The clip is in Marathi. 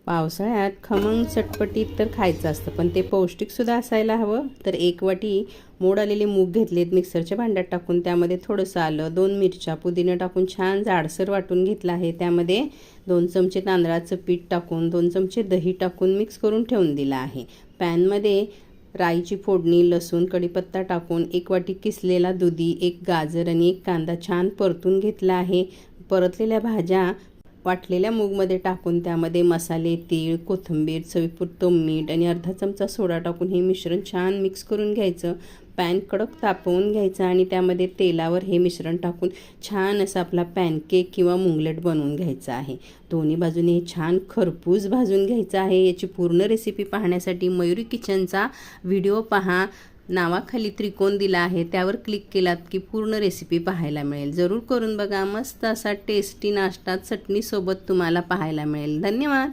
पावसाळ्यात खमंग चटपटीत तर खायचं असतं, पण ते पौष्टिकसुद्धा असायला हवं. तर 1 वाटी मोड आलेले मूग घेतलेत मिक्सरच्या भांड्यात टाकून. त्यामध्ये थोडंसं आलं, 2 मिरच्या, पुदिना टाकून छान जाडसर वाटून घेतलं आहे. त्यामध्ये 2 चमचे तांदळाचं पीठ टाकून 2 चमचे दही टाकून मिक्स करून ठेवून दिलं आहे. पॅनमध्ये राईची फोडणी, लसूण, कढीपत्ता टाकून 1 वाटी किसलेला दुधी, 1 गाजर आणि 1 कांदा छान परतून घेतला आहे. परतलेल्या भाज्या वाटलेल्या मूगमध्ये टाकून त्यामध्ये मसाले, तीळ, कोथिंबीर, चवीपुरतं मीठ आणि अर्धा चमचा सोडा टाकून हे मिश्रण छान मिक्स करून घ्यायचं. पॅन कडक तापवून घ्यायचं आणि त्यामध्ये तेलावर हे मिश्रण टाकून छान असा आपला पॅनकेक किंवा मुंगलेट बनवून घ्यायचा आहे. दोन्ही बाजूने हे छान खरपूस भाजून घ्यायचं आहे. याची पूर्ण रेसिपी पाहण्यासाठी मयुरी किचनचा व्हिडिओ पहा. नावाखाली त्रिकोण दिला आहे, त्यावर क्लिक केलात की पूर्ण रेसिपी पाहायला मिळेल. जरूर करून बघा. मस्त असा टेस्टी नाश्ता चटणीसोबत तुम्हाला पाहायला मिळेल. धन्यवाद.